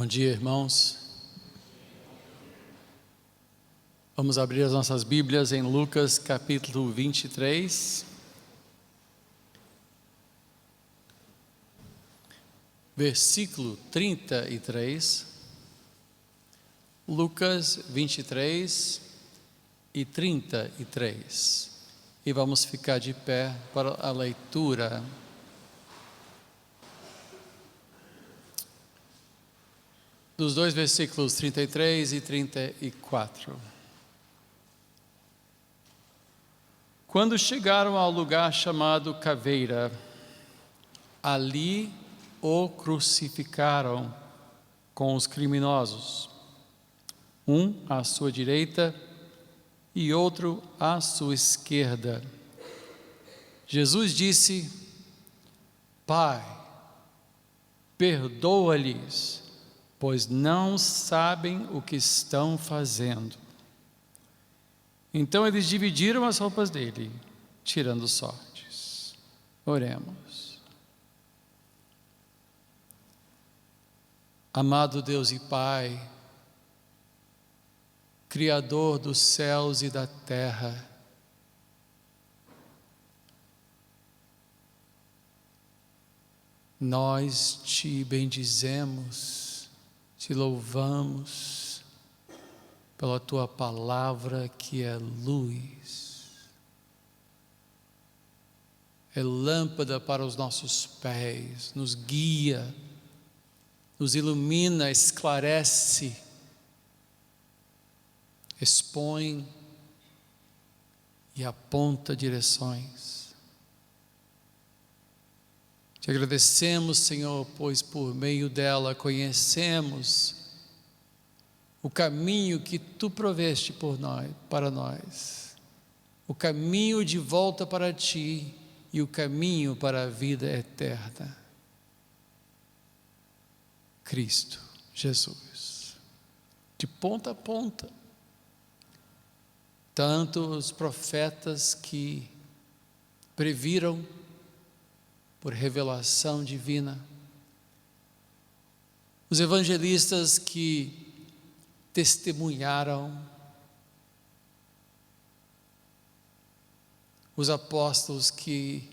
Bom dia, irmãos. Vamos abrir as nossas Bíblias em Lucas capítulo 23. Versículo 33. Lucas 23 e 33. E vamos ficar de pé para a leitura. Dos dois versículos 33 e 34. Quando chegaram ao lugar chamado Caveira, ali o crucificaram com os criminosos, um à sua direita e outro à sua esquerda. Jesus disse: Pai, perdoa-lhes, pois não sabem o que estão fazendo. Então eles dividiram as roupas dele, tirando sortes. Oremos. Amado Deus e Pai, Criador dos céus e da terra, nós te bendizemos, te louvamos pela tua palavra que é luz, é lâmpada para os nossos pés, nos guia, nos ilumina, esclarece, expõe e aponta direções. Te agradecemos, Senhor, pois por meio dela conhecemos o caminho que tu proveste para nós, o caminho de volta para ti e o caminho para a vida eterna. Cristo Jesus, de ponta a ponta, tanto os profetas que previram por revelação divina, os evangelistas que testemunharam, os apóstolos que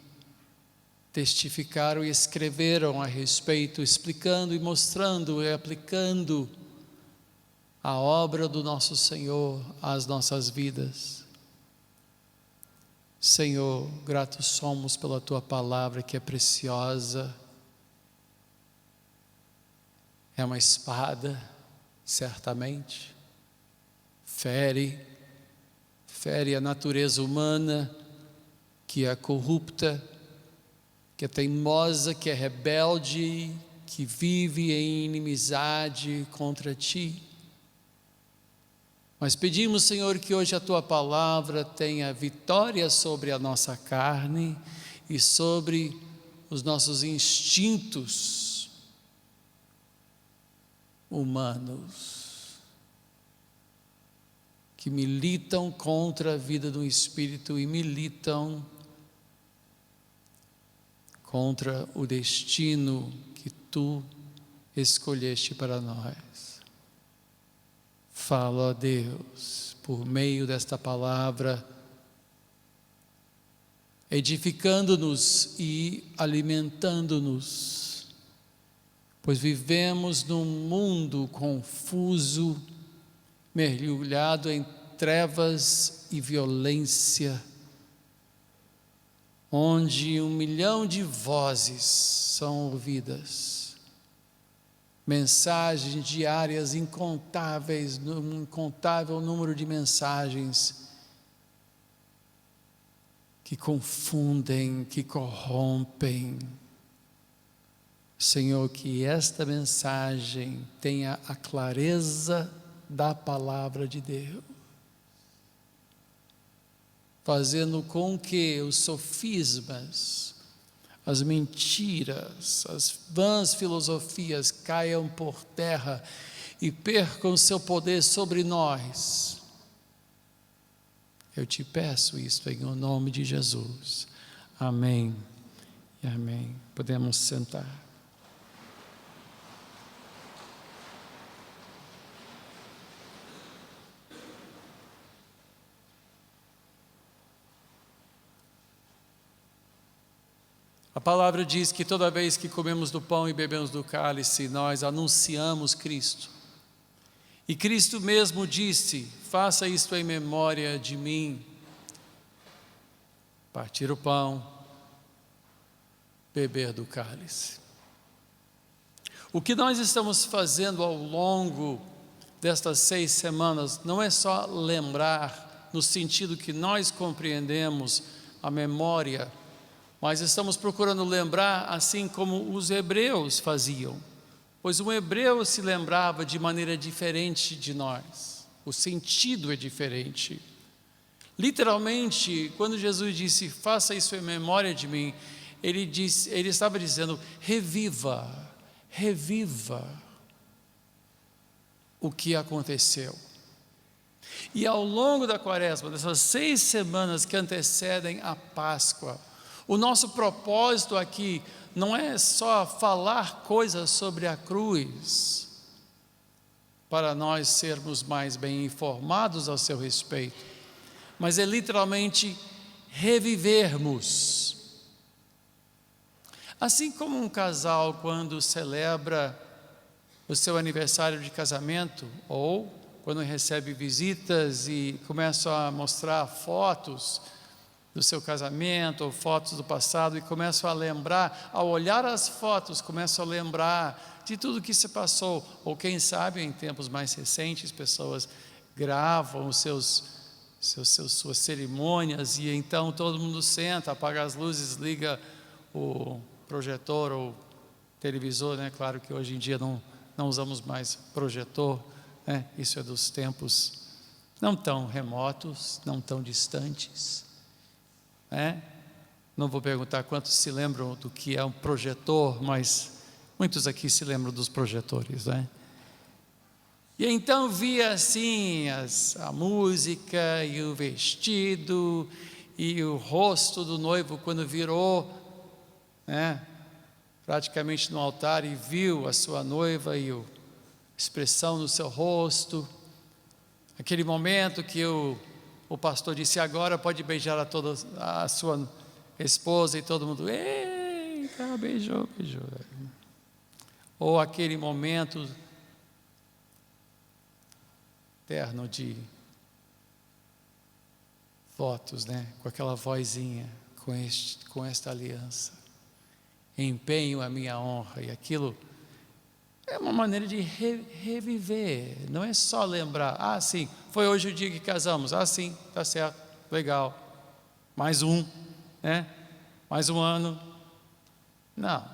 testificaram e escreveram a respeito, explicando e mostrando e aplicando a obra do nosso Senhor às nossas vidas. Senhor, gratos somos pela tua palavra que é preciosa, é uma espada, certamente, fere a natureza humana, que é corrupta, que é teimosa, que é rebelde, que vive em inimizade contra ti. Mas pedimos, Senhor, que hoje a tua palavra tenha vitória sobre a nossa carne e sobre os nossos instintos humanos, que militam contra a vida do Espírito e militam contra o destino que tu escolheste para nós. Fala, ó Deus, por meio desta palavra, edificando-nos e alimentando-nos, pois vivemos num mundo confuso, mergulhado em trevas e violência, onde 1 milhão de vozes são ouvidas, mensagens diárias incontáveis, um incontável número de mensagens que confundem, que corrompem. Senhor, que esta mensagem tenha a clareza da palavra de Deus, fazendo com que os sofismas, as mentiras, as vãs filosofias caiam por terra e percam seu poder sobre nós. Eu te peço isto em nome de Jesus. Amém e amém. Podemos sentar. A palavra diz que toda vez que comemos do pão e bebemos do cálice, nós anunciamos Cristo. E Cristo mesmo disse: faça isto em memória de mim. Partir o pão, beber do cálice. O que nós estamos fazendo ao longo destas 6 semanas não é só lembrar, no sentido que nós compreendemos a memória, mas estamos procurando lembrar assim como os hebreus faziam, pois um hebreu se lembrava de maneira diferente de nós, o sentido é diferente. Literalmente, quando Jesus disse, faça isso em memória de mim, ele estava dizendo, reviva o que aconteceu. E ao longo da quaresma, dessas 6 semanas que antecedem a Páscoa, o nosso propósito aqui não é só falar coisas sobre a cruz, para nós sermos mais bem informados ao seu respeito, mas é literalmente revivermos. Assim como um casal quando celebra o seu aniversário de casamento, ou quando recebe visitas e começa a mostrar fotos do seu casamento, ou fotos do passado, e começam a lembrar, ao olhar as fotos, começam a lembrar de tudo que se passou, ou quem sabe em tempos mais recentes, pessoas gravam suas cerimônias, e então todo mundo senta, apaga as luzes, liga o projetor ou televisor, né? Claro que hoje em dia não usamos mais projetor, né? Isso é dos tempos não tão remotos, não tão distantes, né? Não vou perguntar quantos se lembram do que é um projetor, mas muitos aqui se lembram dos projetores, né? E então via assim a música e o vestido e o rosto do noivo quando virou, né, praticamente no altar, e viu a sua noiva e a expressão no seu rosto, aquele momento que o pastor disse, agora pode beijar a sua esposa, e todo mundo, eita, beijou, ou aquele momento eterno de votos, né, com aquela vozinha, com esta aliança, empenho a minha honra, e aquilo é uma maneira de reviver, não é só lembrar, sim, foi hoje o dia que casamos, sim, tá certo, legal, mais um, né, mais um ano, não,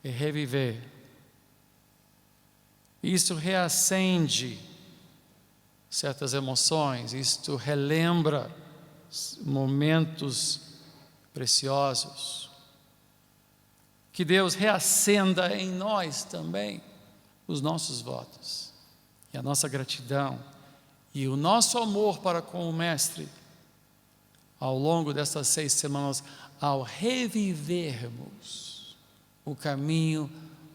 é reviver, isso reacende certas emoções, isto relembra momentos preciosos. Que Deus reacenda em nós também os nossos votos, e a nossa gratidão, e o nosso amor para com o Mestre, ao longo dessas 6 semanas, ao revivermos o caminho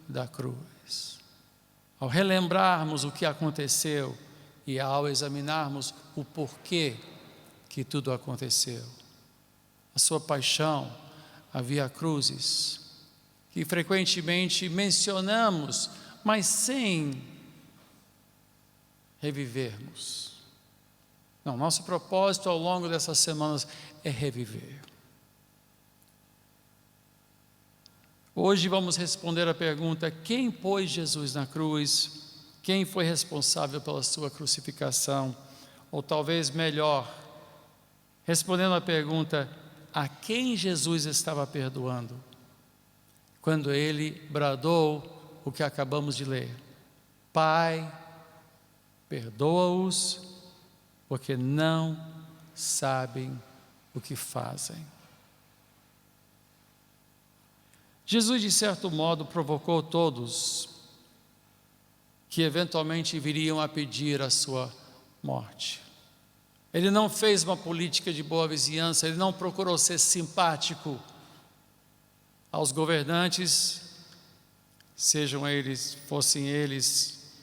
da cruz, ao relembrarmos o que aconteceu, e ao examinarmos o porquê que tudo aconteceu. A sua paixão, a Via Crucis, que frequentemente mencionamos, mas sem revivermos. Não, nosso propósito ao longo dessas semanas é reviver. Hoje vamos responder a pergunta, quem pôs Jesus na cruz? Quem foi responsável pela sua crucificação? Ou talvez melhor, respondendo a pergunta, a quem Jesus estava perdoando? Quando ele bradou o que acabamos de ler, Pai, perdoa-os, porque não sabem o que fazem. Jesus, de certo modo, provocou todos que eventualmente viriam a pedir a sua morte. Ele não fez uma política de boa vizinhança, ele não procurou ser simpático aos governantes, fossem eles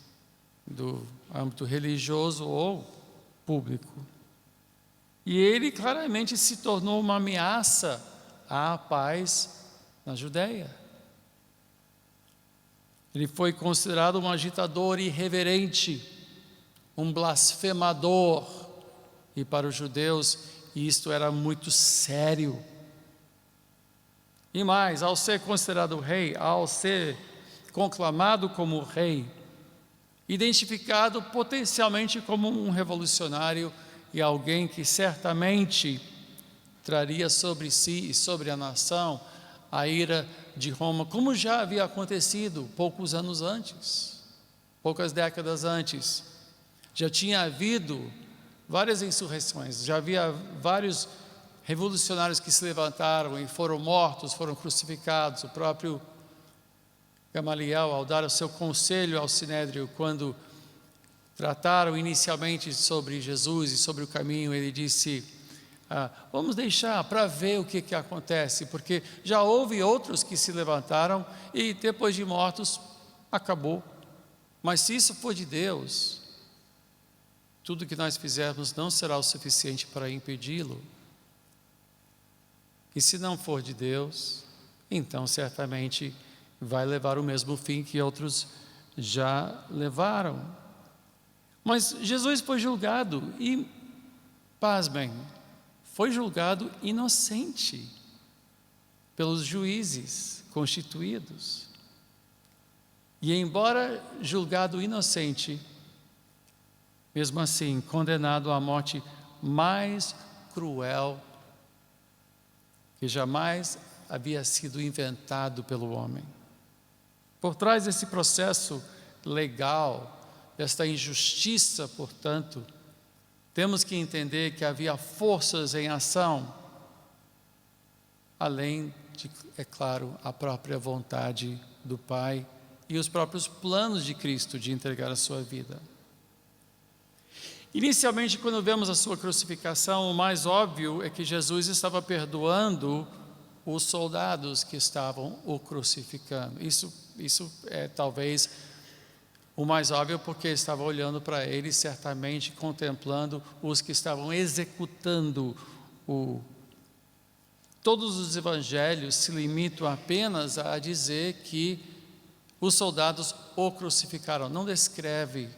do âmbito religioso ou público. E ele claramente se tornou uma ameaça à paz na Judéia. Ele foi considerado um agitador irreverente, um blasfemador, e para os judeus isto era muito sério. E mais, ao ser considerado rei, ao ser conclamado como rei, identificado potencialmente como um revolucionário e alguém que certamente traria sobre si e sobre a nação a ira de Roma, como já havia acontecido poucos anos antes, poucas décadas antes. Já tinha havido várias insurreições, já havia vários revolucionários que se levantaram e foram mortos, foram crucificados. O próprio Gamaliel, ao dar o seu conselho ao Sinédrio, quando trataram inicialmente sobre Jesus e sobre o caminho, ele disse: vamos deixar para ver o que acontece, porque já houve outros que se levantaram e depois de mortos, acabou. Mas se isso for de Deus, tudo que nós fizermos não será o suficiente para impedi-lo. E se não for de Deus, então certamente vai levar o mesmo fim que outros já levaram. Mas Jesus foi julgado e, pasmem, foi julgado inocente pelos juízes constituídos. E embora julgado inocente, mesmo assim condenado à morte mais cruel que jamais havia sido inventado pelo homem. Por trás desse processo legal, desta injustiça, portanto, temos que entender que havia forças em ação, além de, é claro, a própria vontade do Pai e os próprios planos de Cristo de entregar a sua vida. Inicialmente, quando vemos a sua crucificação, o mais óbvio é que Jesus estava perdoando os soldados que estavam o crucificando. Isso é talvez o mais óbvio, porque estava olhando para ele, certamente contemplando os que estavam executando Todos os evangelhos se limitam apenas a dizer que os soldados o crucificaram, não descreve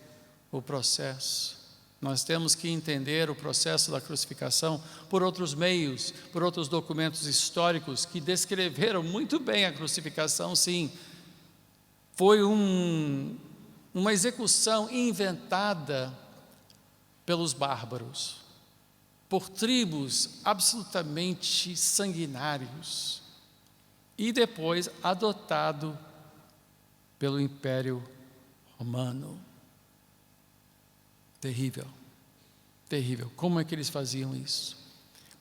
o processo. Nós temos que entender o processo da crucificação por outros meios, por outros documentos históricos que descreveram muito bem a crucificação, sim. Foi uma execução inventada pelos bárbaros, por tribos absolutamente sanguinários, e depois adotado pelo Império Romano. Terrível, terrível. Como é que eles faziam isso?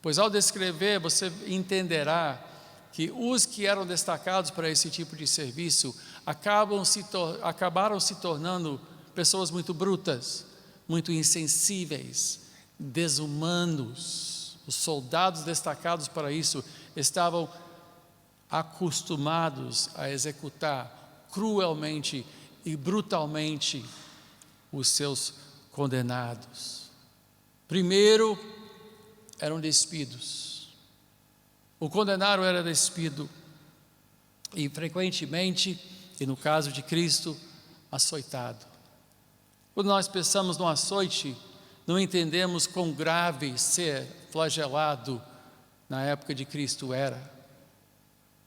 Pois ao descrever, você entenderá que os que eram destacados para esse tipo de serviço acabaram se tornando pessoas muito brutas, muito insensíveis, desumanos. Os soldados destacados para isso estavam acostumados a executar cruelmente e brutalmente os seus condenados. Primeiro, eram despidos. O condenado era despido e frequentemente, e no caso de Cristo, açoitado. Quando nós pensamos no açoite, não entendemos quão grave ser flagelado na época de Cristo era,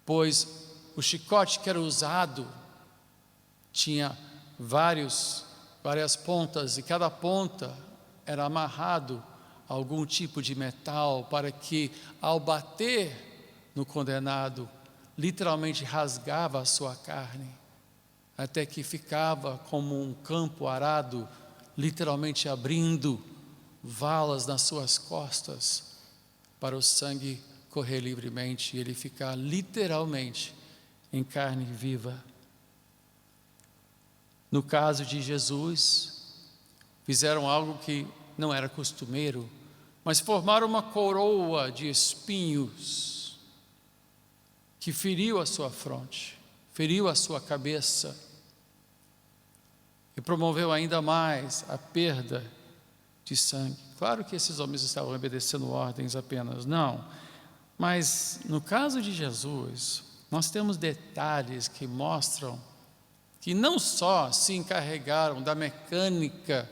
pois o chicote que era usado tinha várias pontas, e cada ponta era amarrado a algum tipo de metal, para que ao bater no condenado, literalmente rasgava a sua carne, até que ficava como um campo arado, literalmente abrindo valas nas suas costas, para o sangue correr livremente e ele ficar literalmente em carne viva. No caso de Jesus, fizeram algo que não era costumeiro, mas formaram uma coroa de espinhos que feriu a sua fronte, feriu a sua cabeça e promoveu ainda mais a perda de sangue. Claro que esses homens estavam obedecendo ordens apenas, não. Mas no caso de Jesus, nós temos detalhes que mostram que não só se encarregaram da mecânica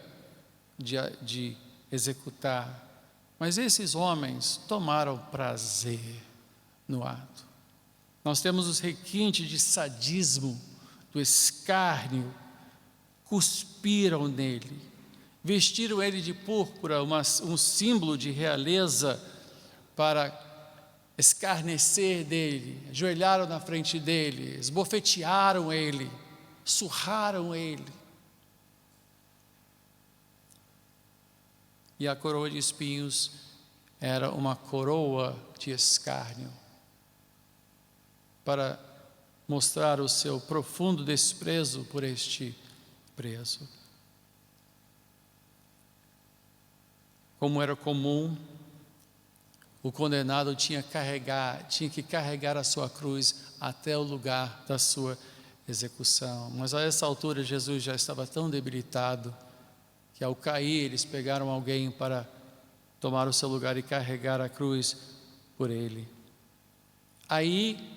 de executar, mas esses homens tomaram prazer no ato. Nós temos os requintes de sadismo, do escárnio, cuspiram nele, vestiram ele de púrpura, um símbolo de realeza, para escarnecer dele, ajoelharam na frente dele, esbofetearam ele, surraram ele. E a coroa de espinhos era uma coroa de escárnio, para mostrar o seu profundo desprezo por este preso. Como era comum, o condenado tinha que carregar a sua cruz até o lugar da sua execução. Mas a essa altura Jesus já estava tão debilitado que ao cair eles pegaram alguém para tomar o seu lugar e carregar a cruz por ele. Aí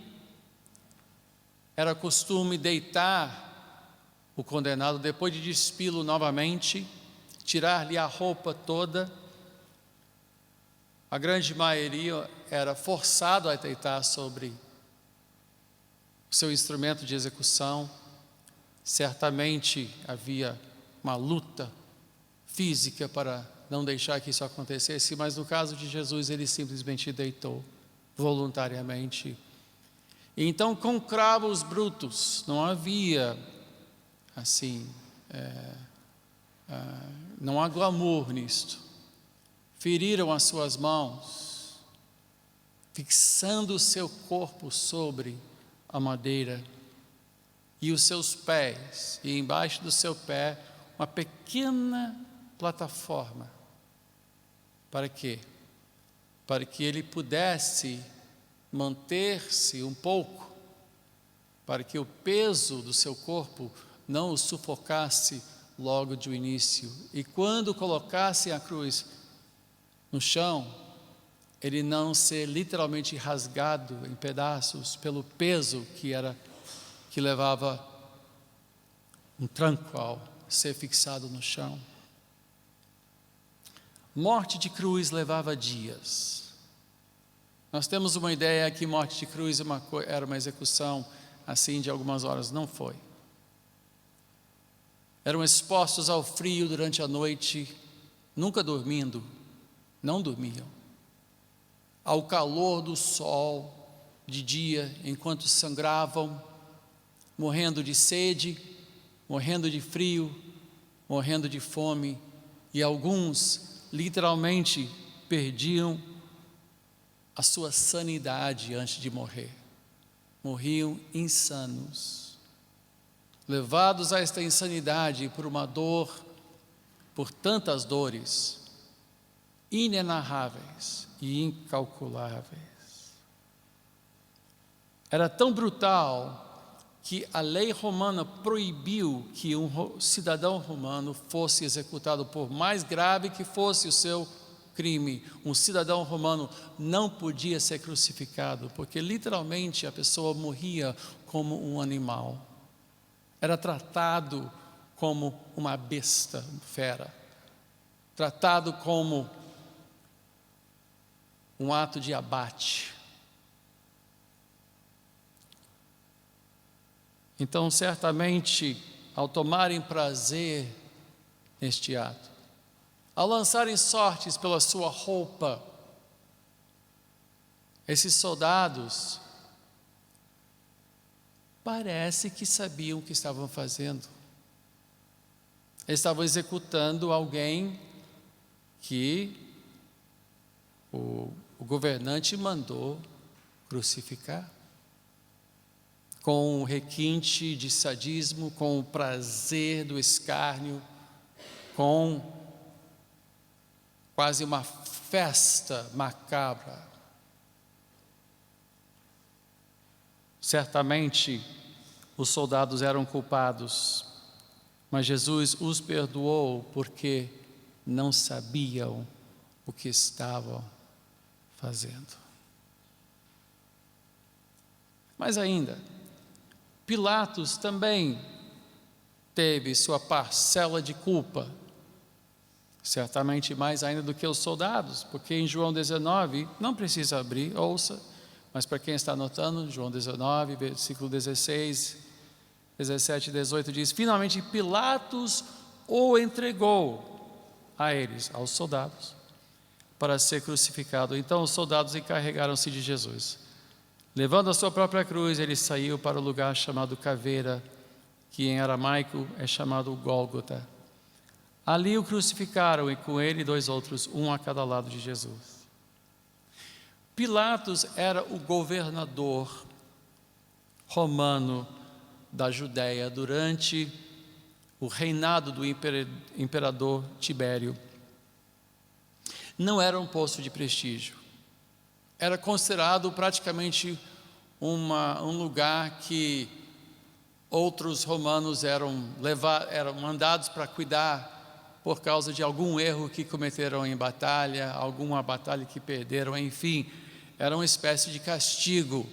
era costume deitar o condenado, depois de despido novamente, tirar-lhe a roupa toda. A grande maioria era forçado a deitar sobre o seu instrumento de execução. Certamente havia uma luta física para não deixar que isso acontecesse, mas no caso de Jesus, ele simplesmente deitou voluntariamente. E então, com cravos brutos, não havia assim, não há glamour nisto. Feriram as suas mãos, fixando o seu corpo sobre a madeira, e os seus pés, e embaixo do seu pé, uma pequena plataforma. Para quê? Para que ele pudesse manter-se um pouco, para que o peso do seu corpo não o sufocasse logo de início. E quando colocasse a cruz no chão, ele não ser literalmente rasgado em pedaços pelo peso que levava um tranco ao ser fixado no chão. Morte de cruz levava dias. Nós temos uma ideia que morte de cruz era uma execução assim de algumas horas. Não foi. Eram expostos ao frio durante a noite, nunca dormindo, não dormiam. Ao calor do sol de dia, enquanto sangravam, morrendo de sede, morrendo de frio, morrendo de fome, e alguns literalmente perdiam a sua sanidade antes de morrer. Morriam insanos, levados a esta insanidade por uma dor, por tantas dores inenarráveis e incalculáveis. Era tão brutal que a lei romana proibiu que um cidadão romano fosse executado, por mais grave que fosse o seu crime. Um cidadão romano não podia ser crucificado, porque literalmente a pessoa morria como um animal. Era tratado como uma besta, fera. Tratado como um ato de abate. Então, certamente, ao tomarem prazer neste ato, ao lançarem sortes pela sua roupa, esses soldados parece que sabiam o que estavam fazendo. Eles estavam executando alguém que o governante mandou crucificar, com o requinte de sadismo, com o prazer do escárnio, com quase uma festa macabra. Certamente os soldados eram culpados, mas Jesus os perdoou porque não sabiam o que estavam fazendo. Mas ainda, Pilatos também teve sua parcela de culpa, certamente mais ainda do que os soldados, porque em João 19, não precisa abrir, ouça, mas para quem está anotando, João 19, versículo 16, 17 e 18 diz: finalmente Pilatos o entregou a eles, aos soldados, para ser crucificado. Então os soldados encarregaram-se de Jesus. Levando a sua própria cruz, ele saiu para o lugar chamado Caveira, que em aramaico é chamado Gólgota. Ali o crucificaram e com ele 2 outros, um a cada lado de Jesus. Pilatos era o governador romano da Judéia durante o reinado do imperador Tibério. Não era um posto de prestígio. Era considerado praticamente um lugar que outros romanos eram mandados para cuidar por causa de algum erro que cometeram em batalha, alguma batalha que perderam, enfim, era uma espécie de castigo.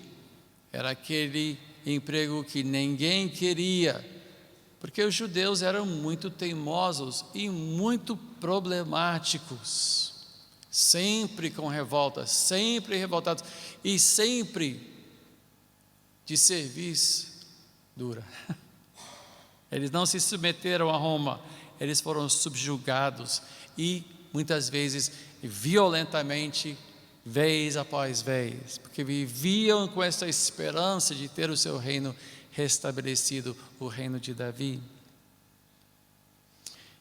Era aquele emprego que ninguém queria, porque os judeus eram muito teimosos e muito problemáticos. Sempre com revoltas, sempre revoltados e sempre de serviço dura. Eles não se submeteram a Roma, eles foram subjugados e muitas vezes violentamente, vez após vez, porque viviam com essa esperança de ter o seu reino restabelecido, o reino de Davi.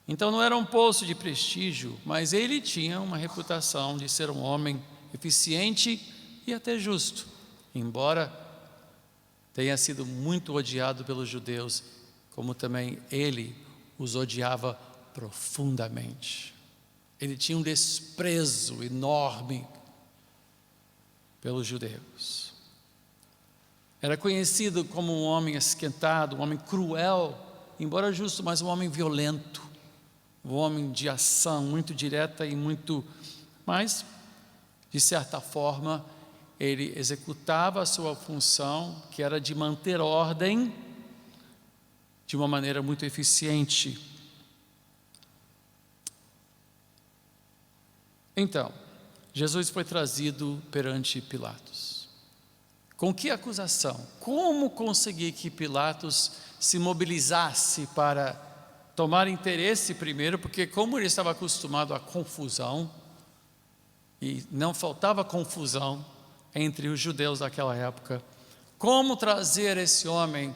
Então não era um posto de prestígio, mas ele tinha uma reputação de ser um homem eficiente e até justo, embora tenha sido muito odiado pelos judeus, como também ele os odiava profundamente. Ele tinha um desprezo enorme pelos judeus. Era conhecido como um homem esquentado, um homem cruel, embora justo, mas um homem violento. Um homem de ação muito direta e muito, mas de certa forma ele executava a sua função, que era de manter ordem de uma maneira muito eficiente. Então, Jesus foi trazido perante Pilatos. Com que acusação? Como conseguir que Pilatos se mobilizasse para tomar interesse primeiro, porque como ele estava acostumado à confusão, e não faltava confusão entre os judeus daquela época, como trazer esse homem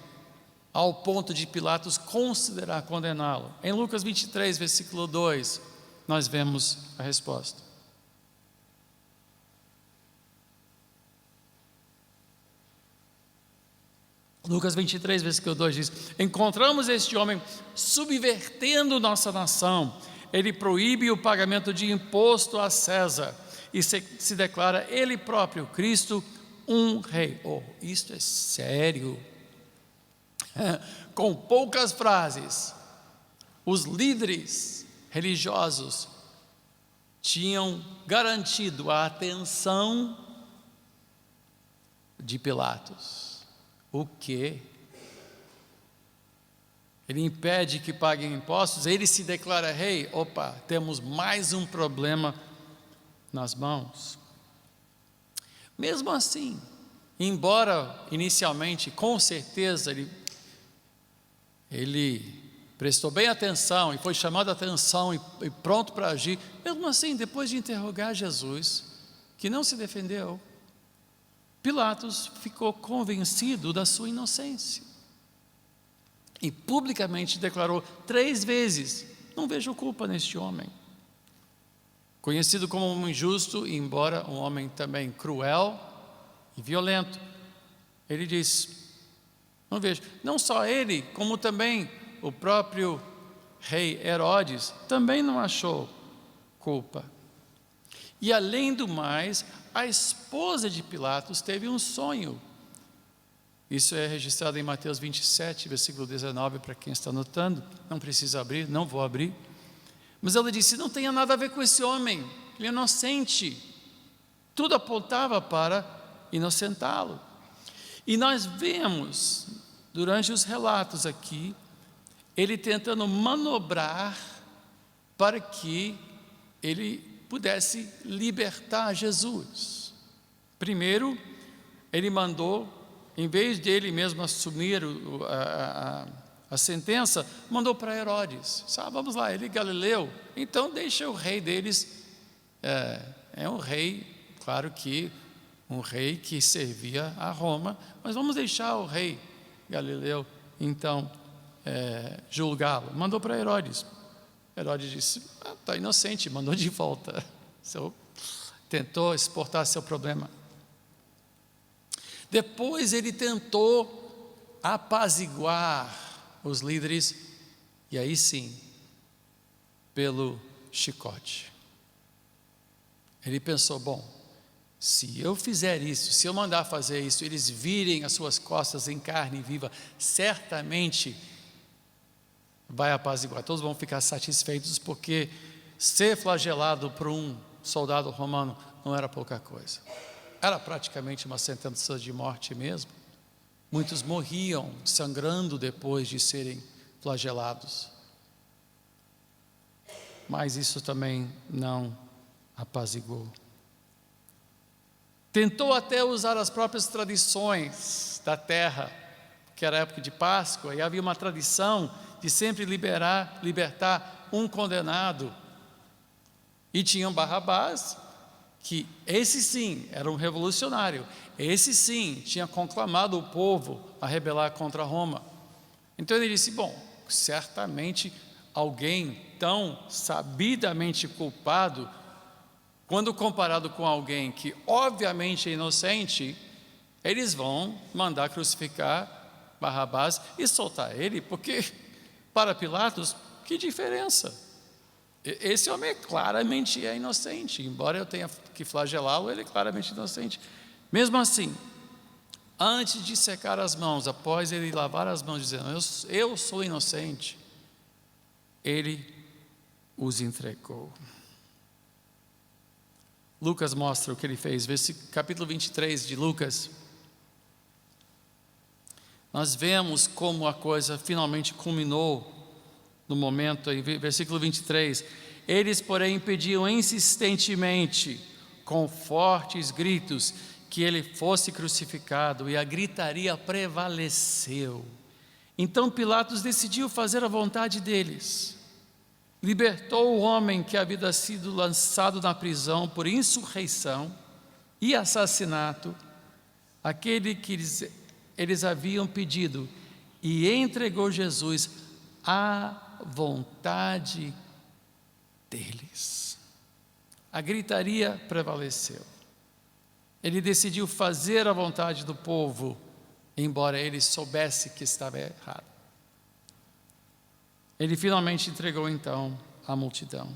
ao ponto de Pilatos considerar condená-lo? Em Lucas 23, versículo 2, nós vemos a resposta. Lucas 23, versículo 2 diz: encontramos este homem subvertendo nossa nação. Ele proíbe o pagamento de imposto a César e se declara ele próprio, Cristo, um rei. Oh, isto é sério. Com poucas frases, os líderes religiosos tinham garantido a atenção de Pilatos. O quê? Ele impede que paguem impostos, ele se declara rei. Opa, temos mais um problema nas mãos. Mesmo assim, embora inicialmente, com certeza, ele prestou bem atenção e foi chamado a atenção e pronto para agir, mesmo assim, depois de interrogar Jesus, que não se defendeu, Pilatos ficou convencido da sua inocência e publicamente declarou 3 vezes: não vejo culpa neste homem. Conhecido como um injusto, embora um homem também cruel e violento, ele diz: não vejo. Não só ele, como também o próprio rei Herodes também não achou culpa. E além do mais, a esposa de Pilatos teve um sonho. Isso é registrado em Mateus 27, versículo 19, para quem está anotando. Não precisa abrir, não vou abrir. Mas ela disse: não tenha nada a ver com esse homem, ele é inocente. Tudo apontava para inocentá-lo. E nós vemos, durante os relatos aqui, ele tentando manobrar para que ele pudesse libertar Jesus. Primeiro, ele mandou, em vez de ele mesmo assumir a sentença, mandou para Herodes. Vamos lá, ele é Galileu, então deixa o rei deles, é um rei, claro que um rei que servia a Roma, mas vamos deixar o rei Galileu, então, julgá-lo. Mandou para Herodes. Herodes disse, está inocente, mandou de volta. Tentou exportar seu problema. Depois ele tentou apaziguar os líderes, e aí sim, pelo chicote. Ele pensou, bom, se eu fizer isso, se eu mandar fazer isso, eles virem as suas costas em carne viva, certamente vai apaziguar, todos vão ficar satisfeitos, porque ser flagelado por um soldado romano não era pouca coisa, era praticamente uma sentença de morte mesmo. Muitos morriam sangrando depois de serem flagelados, mas isso também não apaziguou. Tentou até usar as próprias tradições da terra, que era a época de Páscoa, e havia uma tradição de sempre libertar um condenado. E tinham Barrabás, que esse sim era um revolucionário, esse sim tinha conclamado o povo a rebelar contra Roma. Então ele disse, bom, certamente alguém tão sabidamente culpado, quando comparado com alguém que obviamente é inocente, eles vão mandar crucificar Barrabás e soltar ele, porque para Pilatos, que diferença? Esse homem claramente é inocente, embora eu tenha que flagelá-lo, ele é claramente inocente. Mesmo assim, antes de secar as mãos, após ele lavar as mãos, dizendo, eu sou inocente, ele os entregou. Lucas mostra o que ele fez, capítulo 23 de Lucas. Nós vemos como a coisa finalmente culminou no momento, aí, versículo 23. Eles, porém, pediam insistentemente, com fortes gritos, que ele fosse crucificado, e a gritaria prevaleceu. Então Pilatos decidiu fazer a vontade deles. Libertou o homem que havia sido lançado na prisão por insurreição e assassinato, aquele que eles haviam pedido, e entregou Jesus à vontade deles. A gritaria prevaleceu. Ele decidiu fazer a vontade do povo, embora ele soubesse que estava errado. Ele finalmente entregou então a multidão.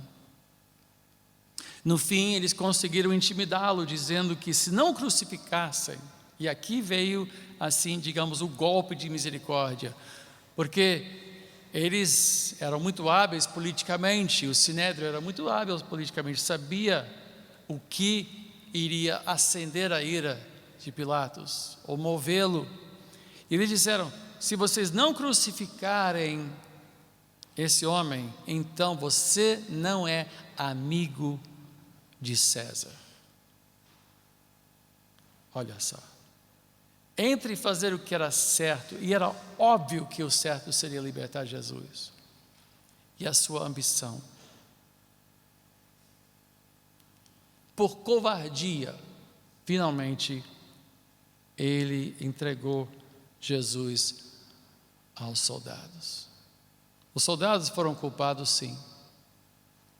No fim, eles conseguiram intimidá-lo, dizendo que se não crucificassem, e aqui veio assim, digamos, o golpe de misericórdia, porque eles eram muito hábeis politicamente, o Sinédrio era muito hábil politicamente, sabia o que iria acender a ira de Pilatos, ou movê-lo. E eles disseram, se vocês não crucificarem esse homem, então você não é amigo de César. Olha só, entre fazer o que era certo, e era óbvio que o certo seria libertar Jesus, e a sua ambição, por covardia, finalmente, ele entregou Jesus aos soldados. Os soldados foram culpados, sim.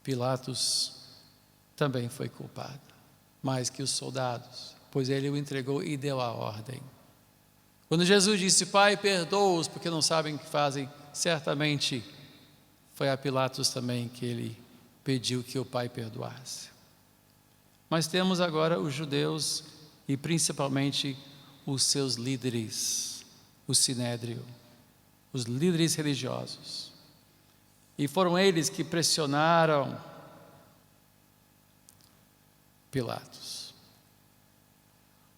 Pilatos também foi culpado, mais que os soldados, pois ele o entregou e deu a ordem. Quando Jesus disse, Pai, perdoa-os, porque não sabem o que fazem, certamente foi a Pilatos também que ele pediu que o Pai perdoasse. Mas temos agora os judeus e principalmente os seus líderes, o Sinédrio, os líderes religiosos. E foram eles que pressionaram Pilatos.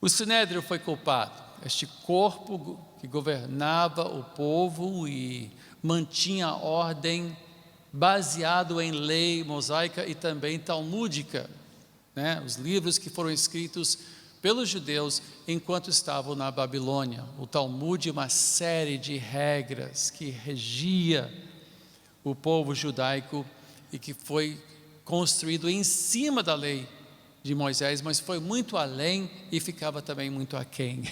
O Sinédrio foi culpado, este corpo que governava o povo e mantinha a ordem baseado em lei mosaica e também talmúdica, né? Os livros que foram escritos pelos judeus enquanto estavam na Babilônia. O Talmud é uma série de regras que regia o povo judaico e que foi construído em cima da lei de Moisés, mas foi muito além e ficava também muito aquém.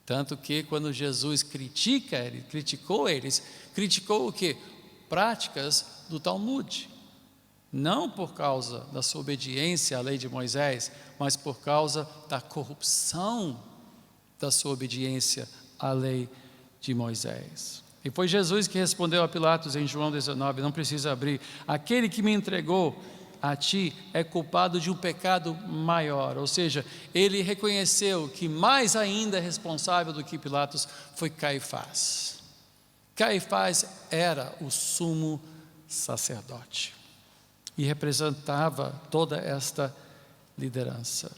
Tanto que quando Jesus criticou eles, criticou o quê? Práticas do Talmud. Não por causa da sua obediência à lei de Moisés, mas por causa da corrupção da sua obediência à lei de Moisés. E foi Jesus que respondeu a Pilatos em João 19, não precisa abrir: aquele que me entregou a ti é culpado de um pecado maior. Ou seja, ele reconheceu que mais ainda responsável do que Pilatos foi Caifás. Caifás era o sumo sacerdote e representava toda esta liderança.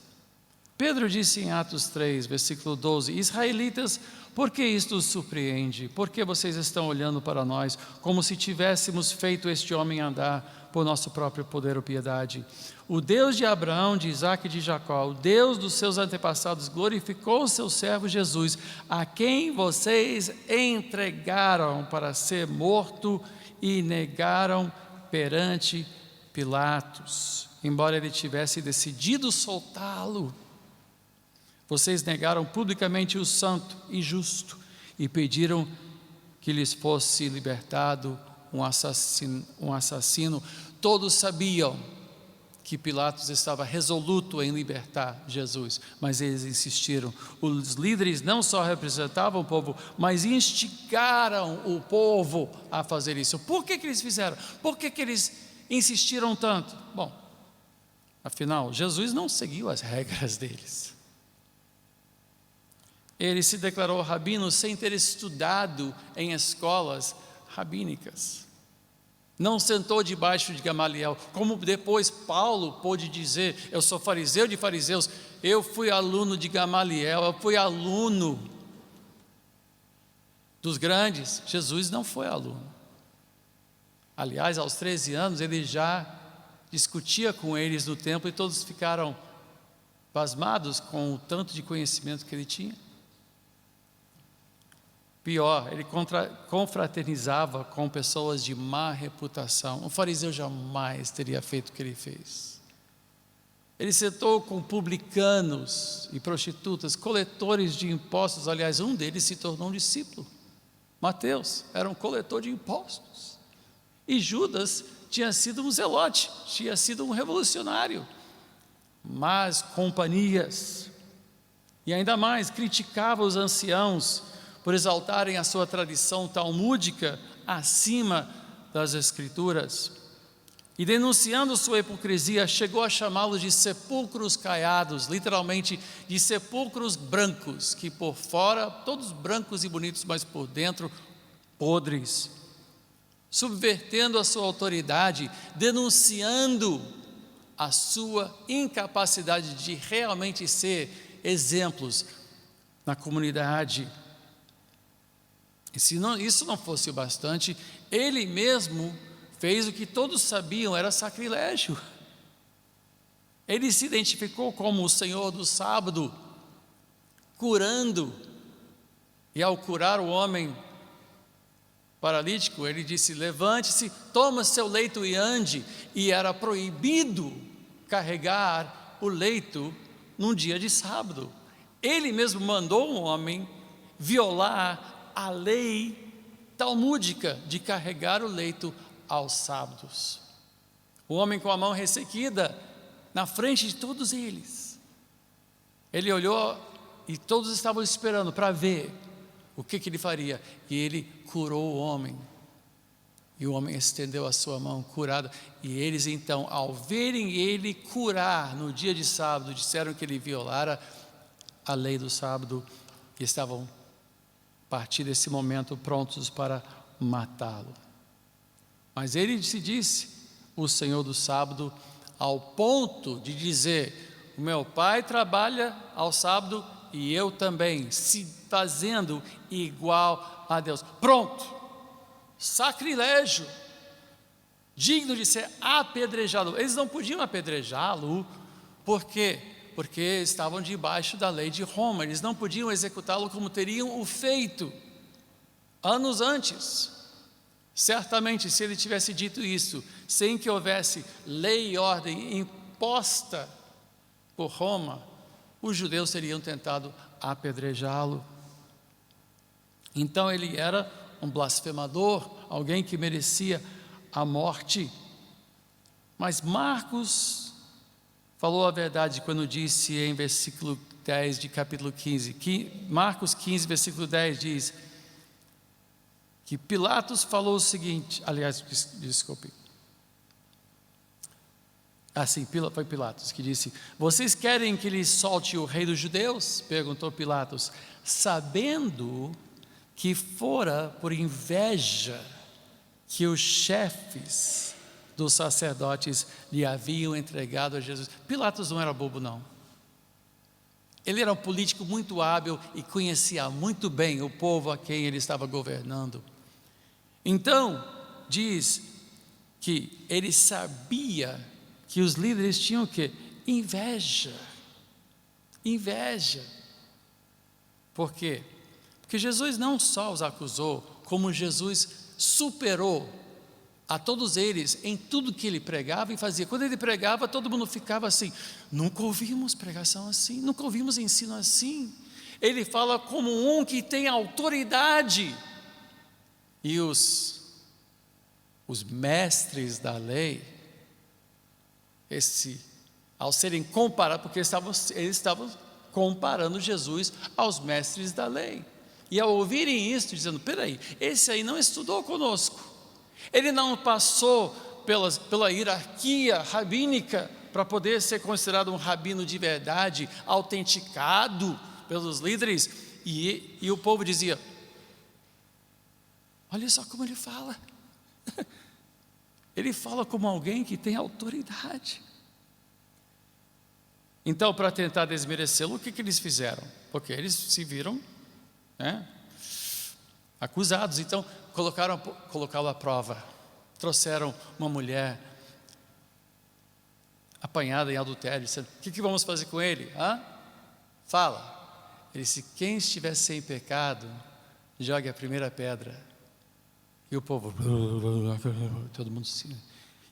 Pedro disse em Atos 3, versículo 12: israelitas, por que isto os surpreende? Por que vocês estão olhando para nós como se tivéssemos feito este homem andar por nosso próprio poder ou piedade? O Deus de Abraão, de Isaque e de Jacó, o Deus dos seus antepassados, glorificou o seu servo Jesus, a quem vocês entregaram para ser morto e negaram perante Pilatos, embora ele tivesse decidido soltá-lo. Vocês negaram publicamente o santo e justo e pediram que lhes fosse libertado um assassino. Todos sabiam que Pilatos estava resoluto em libertar Jesus, mas eles insistiram. Os líderes não só representavam o povo, mas instigaram o povo a fazer isso. Por que eles fizeram? Por que eles insistiram tanto? Bom, afinal, Jesus não seguiu as regras deles. Ele se declarou rabino sem ter estudado em escolas rabínicas. Não sentou debaixo de Gamaliel, como depois Paulo pôde dizer: eu sou fariseu de fariseus, eu fui aluno de Gamaliel, eu fui aluno dos grandes. Jesus não foi aluno. Aliás, aos 13 anos, ele já discutia com eles no templo e todos ficaram pasmados com o tanto de conhecimento que ele tinha. Pior, ele confraternizava com pessoas de má reputação. Um fariseu jamais teria feito o que ele fez. Ele sentou com publicanos e prostitutas, coletores de impostos. Aliás, um deles se tornou um discípulo. Mateus era um coletor de impostos. E Judas tinha sido um zelote, tinha sido um revolucionário. Mas companhias. E ainda mais, criticava os anciãos por exaltarem a sua tradição talmúdica acima das Escrituras. E denunciando sua hipocrisia, chegou a chamá-los de sepulcros caiados, literalmente de sepulcros brancos, que por fora, todos brancos e bonitos, mas por dentro, podres. Subvertendo a sua autoridade, denunciando a sua incapacidade de realmente ser exemplos na comunidade. E se isso não fosse o bastante, ele mesmo fez o que todos sabiam era sacrilégio. Ele se identificou como o Senhor do sábado, curando, e ao curar o homem paralítico, ele disse: levante-se, toma seu leito e ande. E era proibido carregar o leito num dia de sábado. Ele mesmo mandou um homem violar a lei talmúdica de carregar o leito aos sábados. O homem com a mão ressequida na frente de todos eles. Ele olhou e todos estavam esperando para ver o que ele faria. E ele curou o homem. E o homem estendeu a sua mão curada. E eles então, ao verem ele curar no dia de sábado, disseram que ele violara a lei do sábado e estavam a partir desse momento prontos para matá-lo. Mas ele se disse o Senhor do sábado, ao ponto de dizer: o meu pai trabalha ao sábado e eu também, se fazendo igual a Deus. Pronto, sacrilégio, digno de ser apedrejado. Eles não podiam apedrejá-lo, por quê? Porque estavam debaixo da lei de Roma, eles não podiam executá-lo como teriam o feito anos antes. Certamente, se ele tivesse dito isso, sem que houvesse lei e ordem imposta por Roma, os judeus teriam tentado apedrejá-lo. Então ele era um blasfemador, alguém que merecia a morte. Mas Marcos falou a verdade quando disse em versículo 10 de capítulo 15, Marcos 15, versículo 10 diz que Pilatos falou o seguinte, aliás, desculpe. Foi Pilatos que disse: vocês querem que lhe solte o rei dos judeus? Perguntou Pilatos, sabendo que fora por inveja que os chefes dos sacerdotes lhe haviam entregado a Jesus. Pilatos não era bobo, não. Ele era um político muito hábil e conhecia muito bem o povo a quem ele estava governando. Então, diz que ele sabia que os líderes tinham o quê? Inveja. Inveja. Por quê? Porque Jesus não só os acusou, como Jesus superou a todos eles em tudo que ele pregava e fazia. Quando ele pregava, todo mundo ficava assim: nunca ouvimos pregação assim, nunca ouvimos ensino assim. Ele fala como um que tem autoridade. E os mestres da lei, ao serem comparados, porque eles estavam comparando Jesus aos mestres da lei, e ao ouvirem isso, dizendo: peraí, esse aí não estudou conosco, ele não passou pela hierarquia rabínica para poder ser considerado um rabino de verdade, autenticado pelos líderes. E o povo dizia: olha só como ele fala. Ele fala como alguém que tem autoridade. Então, para tentar desmerecê-lo, o que eles fizeram? Porque eles se viram acusados. Então, colocá-lo à prova. Trouxeram uma mulher apanhada em adultério, dizendo: o que vamos fazer com ele? Fala. Ele disse: quem estiver sem pecado, jogue a primeira pedra. E o povo, todo mundo assim.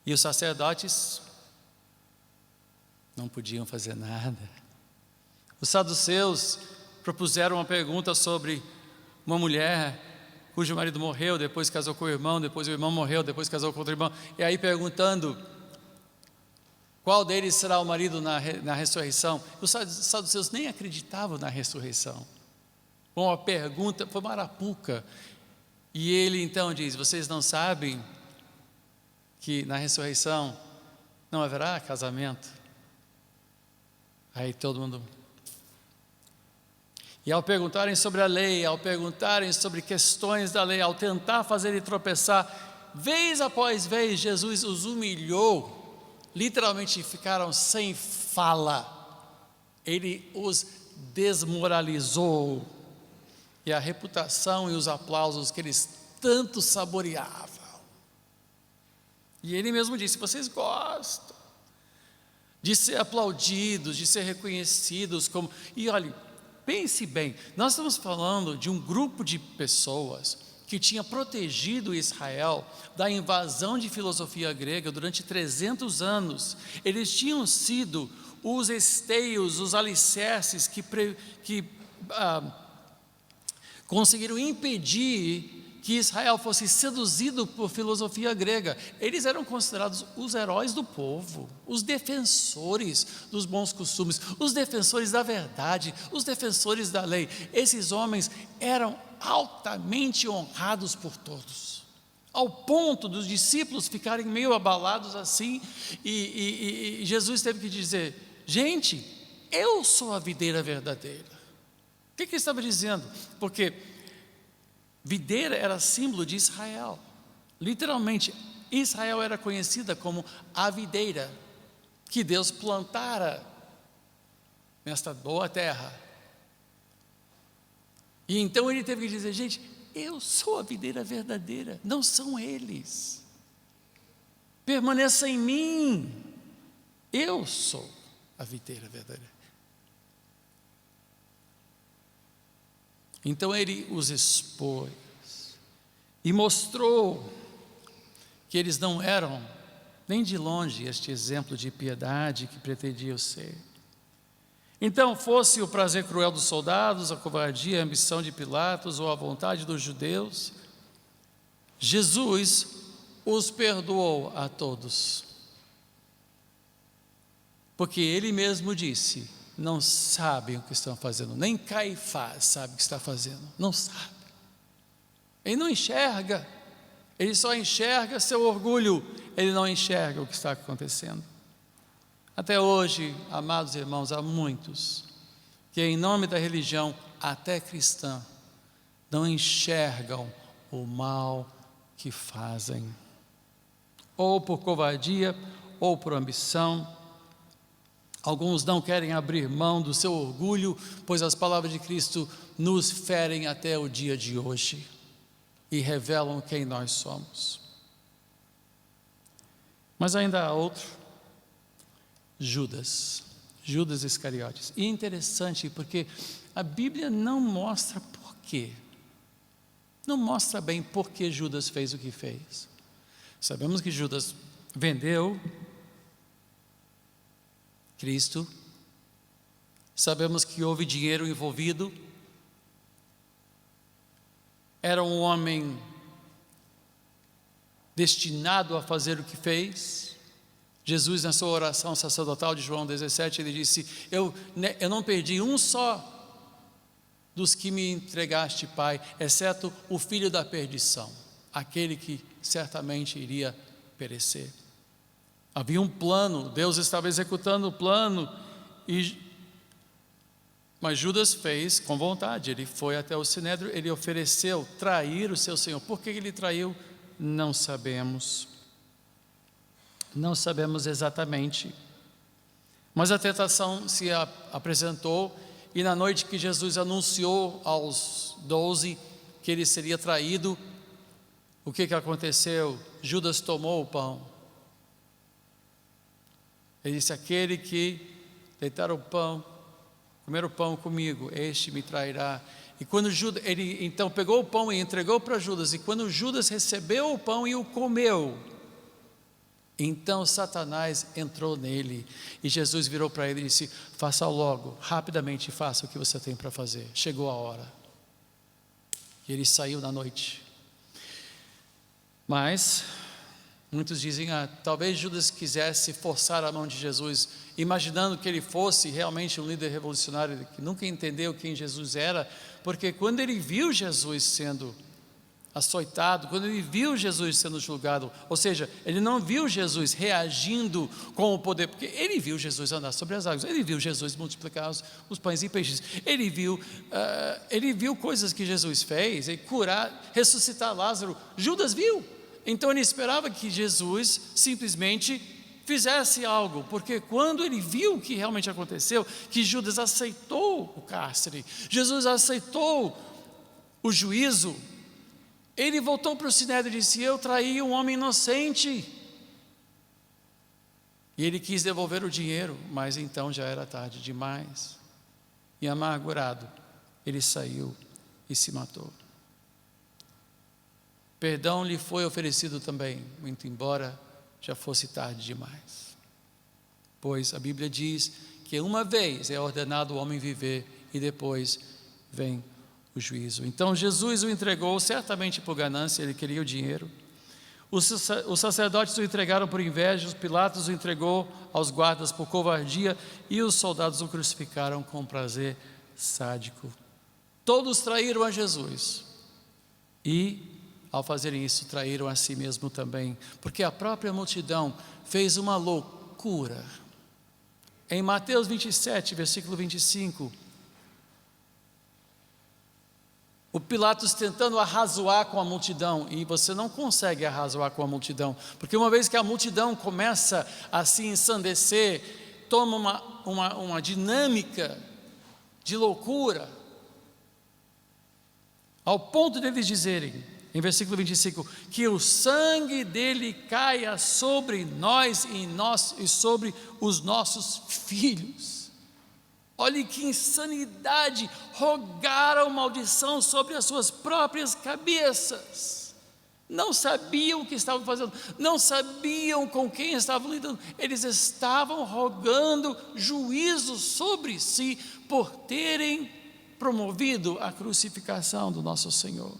E os sacerdotes não podiam fazer nada. Os saduceus propuseram uma pergunta sobre uma mulher cujo marido morreu, depois casou com o irmão, depois o irmão morreu, depois casou com outro irmão. E aí perguntando qual deles será o marido na ressurreição. Os saduceus nem acreditavam na ressurreição. Uma pergunta, foi uma arapuca. E ele então diz: vocês não sabem que na ressurreição não haverá casamento? Aí todo mundo... E ao perguntarem sobre a lei, ao perguntarem sobre questões da lei, ao tentar fazer ele tropeçar, vez após vez, Jesus os humilhou, literalmente ficaram sem fala. Ele os desmoralizou. E a reputação e os aplausos que eles tanto saboreavam. E ele mesmo disse: vocês gostam de ser aplaudidos, de ser reconhecidos como... E olhe, pense bem, nós estamos falando de um grupo de pessoas que tinha protegido Israel da invasão de filosofia grega durante 300 anos. Eles tinham sido os esteios, os alicerces que conseguiram impedir que Israel fosse seduzido por filosofia grega. Eles eram considerados os heróis do povo, os defensores dos bons costumes, os defensores da verdade, os defensores da lei. Esses homens eram altamente honrados por todos, ao ponto dos discípulos ficarem meio abalados assim, e Jesus teve que dizer: gente, eu sou a videira verdadeira. O que ele estava dizendo? Porque videira era símbolo de Israel. Literalmente, Israel era conhecida como a videira que Deus plantara nesta boa terra. E então ele teve que dizer: gente, eu sou a videira verdadeira, não são eles. Permaneça em mim, eu sou a videira verdadeira. Então ele os expôs e mostrou que eles não eram nem de longe este exemplo de piedade que pretendiam ser. Então, fosse o prazer cruel dos soldados, a covardia, a ambição de Pilatos ou a vontade dos judeus, Jesus os perdoou a todos. Porque ele mesmo disse: não sabem o que estão fazendo, nem Caifás sabe o que está fazendo, não sabe. Ele não enxerga, ele só enxerga seu orgulho, ele não enxerga o que está acontecendo. Até hoje, amados irmãos, há muitos que em nome da religião, até cristã, não enxergam o mal que fazem, ou por covardia, ou por ambição. Alguns não querem abrir mão do seu orgulho, pois as palavras de Cristo nos ferem até o dia de hoje e revelam quem nós somos. Mas ainda há outro, Judas Iscariotes. E é interessante porque a Bíblia não mostra porquê, não mostra bem por que Judas fez o que fez. Sabemos que Judas vendeu Cristo, sabemos que houve dinheiro envolvido, era um homem destinado a fazer o que fez. Jesus, na sua oração sacerdotal de João 17, ele disse: eu não perdi um só dos que me entregaste, Pai, exceto o filho da perdição, aquele que certamente iria perecer. Havia um plano, Deus estava executando o plano, mas Judas fez com vontade. Ele foi até o Sinédrio, ele ofereceu trair o seu Senhor. Por que ele traiu? Não sabemos. Não sabemos exatamente, mas a tentação se apresentou, e na noite que Jesus anunciou aos 12 que ele seria traído, o que aconteceu? Judas tomou o pão. Ele disse: aquele que deitar o pão, comer o pão comigo, este me trairá. E quando Judas, ele então pegou o pão e entregou para Judas, e quando Judas recebeu o pão e o comeu, então Satanás entrou nele, e Jesus virou para ele e disse: faça logo, rapidamente faça o que você tem para fazer, chegou a hora. E ele saiu na noite. Mas muitos dizem: talvez Judas quisesse forçar a mão de Jesus, imaginando que ele fosse realmente um líder revolucionário, que nunca entendeu quem Jesus era, porque quando ele viu Jesus sendo açoitado, quando ele viu Jesus sendo julgado, ou seja, ele não viu Jesus reagindo com o poder, porque ele viu Jesus andar sobre as águas, ele viu Jesus multiplicar os pães e peixes, ele viu coisas que Jesus fez, ele curar, ressuscitar Lázaro. Judas viu, então ele esperava que Jesus simplesmente fizesse algo, porque quando ele viu o que realmente aconteceu, que Judas aceitou o cárcere, Jesus aceitou o juízo, ele voltou para o Sinédrio e disse: eu traí um homem inocente. E ele quis devolver o dinheiro, mas então já era tarde demais. E amargurado, ele saiu e se matou. Perdão lhe foi oferecido também, muito embora já fosse tarde demais. Pois a Bíblia diz que uma vez é ordenado o homem viver e depois vem o juízo. Então Jesus o entregou certamente por ganância, ele queria o dinheiro. Os sacerdotes o entregaram por inveja, os Pilatos o entregou aos guardas por covardia, e os soldados o crucificaram com prazer sádico. Todos traíram a Jesus, e ao fazerem isso, traíram a si mesmo também, porque a própria multidão fez uma loucura. Em Mateus 27, versículo 25, o Pilatos tentando arrazoar com a multidão, e você não consegue arrazoar com a multidão, porque uma vez que a multidão começa a se ensandecer, toma uma dinâmica de loucura, ao ponto deles dizerem, em versículo 25, que o sangue dele caia sobre nós e sobre os nossos filhos. Olhe que insanidade! Rogaram maldição sobre as suas próprias cabeças. Não sabiam o que estavam fazendo, não sabiam com quem estavam lidando. Eles estavam rogando juízo sobre si por terem promovido a crucificação do nosso Senhor.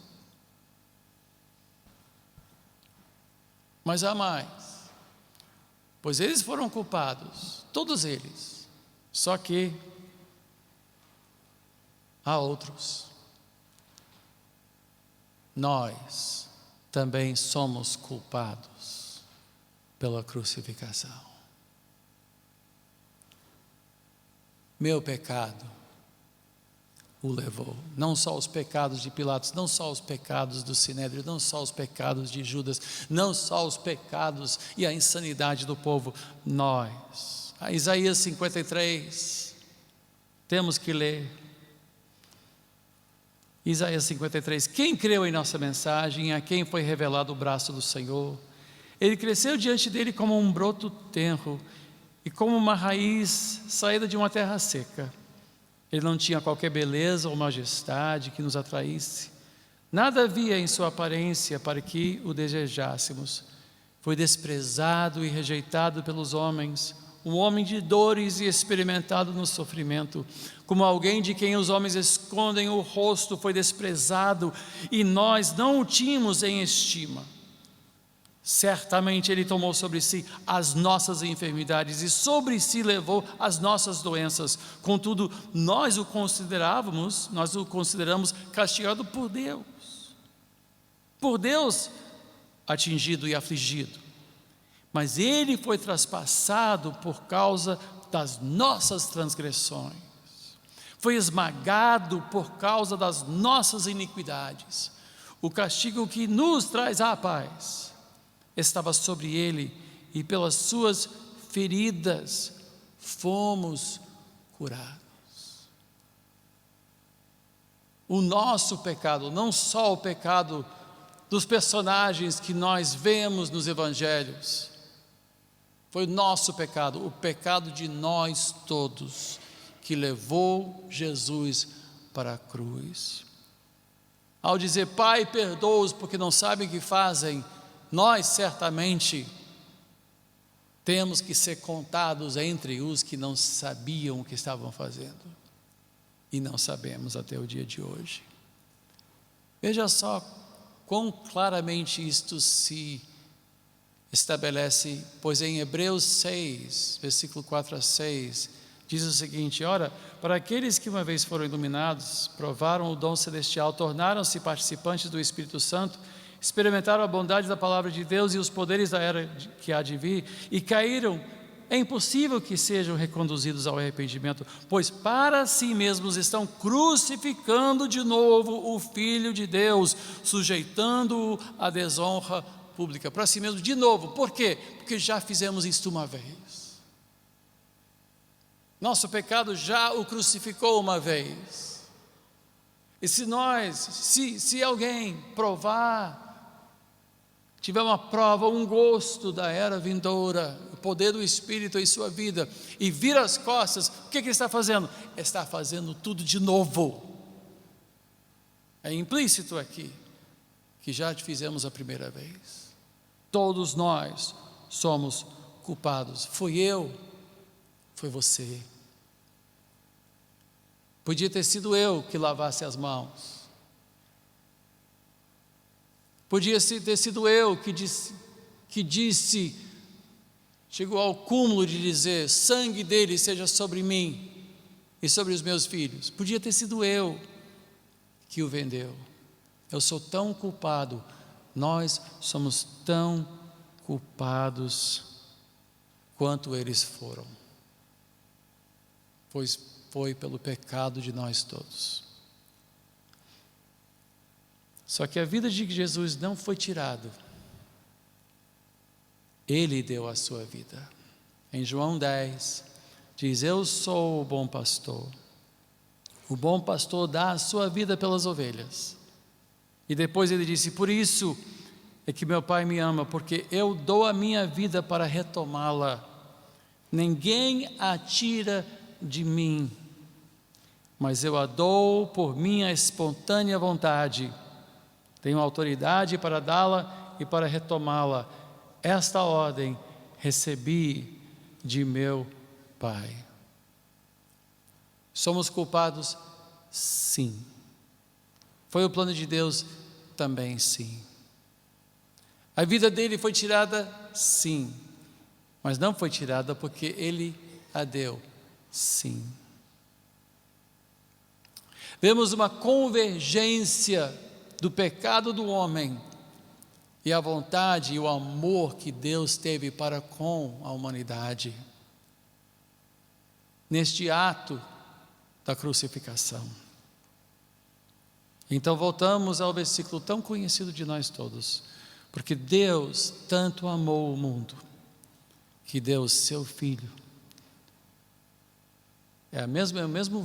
Mas há mais, pois eles foram culpados, todos eles, só que há outros. Nós também somos culpados pela crucificação. Meu pecado o levou, não só os pecados de Pilatos, não só os pecados do Sinédrio, não só os pecados de Judas, não só os pecados e a insanidade do povo, nós. A Isaías 53, temos que ler. Isaías 53, quem creu em nossa mensagem, a quem foi revelado o braço do Senhor? Ele cresceu diante dele como um broto tenro e como uma raiz saída de uma terra seca. Ele não tinha qualquer beleza ou majestade que nos atraísse. Nada havia em sua aparência para que o desejássemos. Foi desprezado e rejeitado pelos homens, um homem de dores e experimentado no sofrimento. Como alguém de quem os homens escondem o rosto, foi desprezado e nós não o tínhamos em estima. Certamente Ele tomou sobre si as nossas enfermidades e sobre si levou as nossas doenças. Contudo, nós o consideramos castigado por Deus atingido e afligido. Mas Ele foi traspassado por causa das nossas transgressões, foi esmagado por causa das nossas iniquidades. O castigo que nos traz a paz estava sobre ele, e pelas suas feridas fomos curados. O nosso pecado, não só o pecado dos personagens que nós vemos nos evangelhos, foi o nosso pecado, o pecado de nós todos, que levou Jesus para a cruz. Ao dizer, Pai, perdoa-os porque não sabem o que fazem, nós certamente temos que ser contados entre os que não sabiam o que estavam fazendo, e não sabemos até o dia de hoje. Veja só quão claramente isto se estabelece, pois em Hebreus 6, versículo 4 a 6, diz o seguinte: ora, para aqueles que uma vez foram iluminados, provaram o dom celestial, tornaram-se participantes do Espírito Santo, experimentaram a bondade da palavra de Deus e os poderes da era que há de vir, e caíram, é impossível que sejam reconduzidos ao arrependimento, pois para si mesmos estão crucificando de novo o Filho de Deus, sujeitando-o à desonra pública, para si mesmo de novo. Por quê? Porque já fizemos isto uma vez. Nosso pecado já o crucificou uma vez. E se alguém provar, tiver uma prova, um gosto da era vindoura, o poder do Espírito em sua vida, e vira as costas, o que ele está fazendo? Está fazendo tudo de novo. É implícito aqui, que já fizemos a primeira vez. Todos nós somos culpados. Fui eu, foi você. Podia ter sido eu que lavasse as mãos. Podia ter sido eu que disse, chegou ao cúmulo de dizer, sangue dele seja sobre mim e sobre os meus filhos. Podia ter sido eu que o vendeu. Eu sou tão culpado, nós somos tão culpados quanto eles foram, pois foi pelo pecado de nós todos. Só que a vida de Jesus não foi tirada, Ele deu a sua vida. Em João 10, diz: eu sou o bom pastor. O bom pastor dá a sua vida pelas ovelhas. E depois ele disse: por isso é que meu Pai me ama, porque eu dou a minha vida para retomá-la. Ninguém a tira de mim, mas eu a dou por minha espontânea vontade. Tenho autoridade para dá-la e para retomá-la. Esta ordem recebi de meu Pai. Somos culpados? Sim. Foi o plano de Deus? Também sim. A vida dele foi tirada? Sim. Mas não foi tirada porque ele a deu? Sim. Vemos uma convergência do pecado do homem e a vontade e o amor que Deus teve para com a humanidade neste ato da crucificação. Então voltamos ao versículo tão conhecido de nós todos: porque Deus tanto amou o mundo que deu o seu Filho. É o mesmo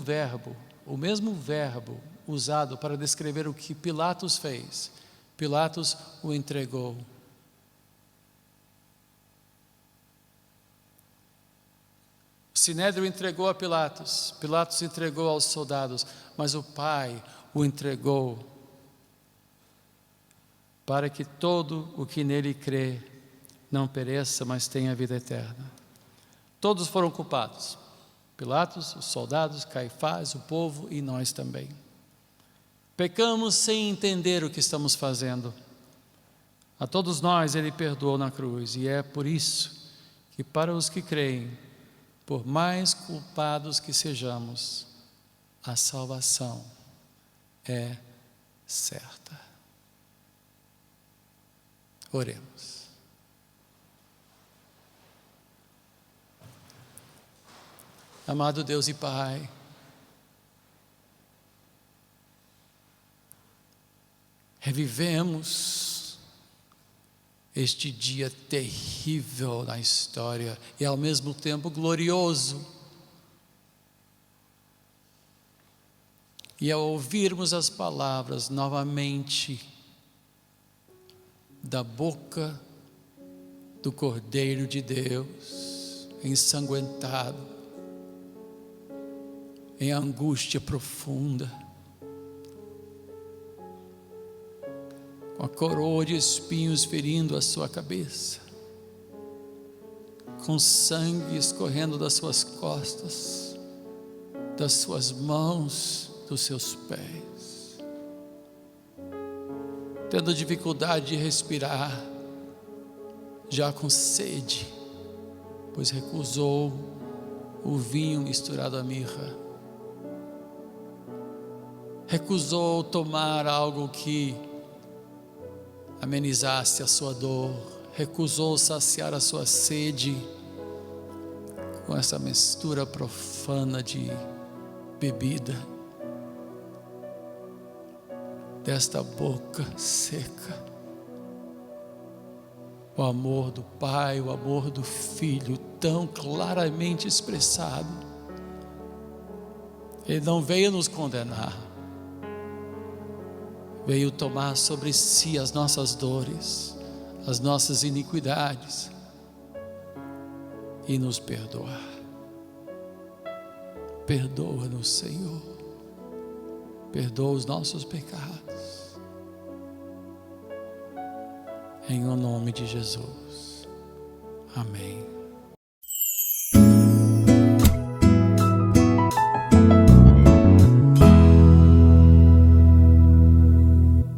verbo usado para descrever o que Pilatos fez. Pilatos o entregou. O Sinédrio entregou a Pilatos, Pilatos entregou aos soldados, mas o Pai o entregou para que todo o que nele crê não pereça, mas tenha vida eterna. Todos foram culpados: Pilatos, os soldados, Caifás, o povo e nós também. Pecamos sem entender o que estamos fazendo. A todos nós ele perdoou na cruz, e é por isso que para os que creem, por mais culpados que sejamos, a salvação é certa. Oremos. Amado Deus e Pai, revivemos este dia terrível na história e ao mesmo tempo glorioso. E ao ouvirmos as palavras novamente da boca do Cordeiro de Deus, ensanguentado, em angústia profunda, com a coroa de espinhos ferindo a sua cabeça, com sangue escorrendo das suas costas, das suas mãos, dos seus pés, tendo dificuldade de respirar, já com sede, pois recusou o vinho misturado à mirra, recusou tomar algo que amenizasse a sua dor, recusou saciar a sua sede com essa mistura profana de bebida, desta boca seca. O amor do Pai, o amor do Filho, tão claramente expressado. Ele não veio nos condenar, veio tomar sobre si as nossas dores, as nossas iniquidades e nos perdoar. Perdoa-nos, Senhor, perdoa os nossos pecados, em o nome de Jesus, amém.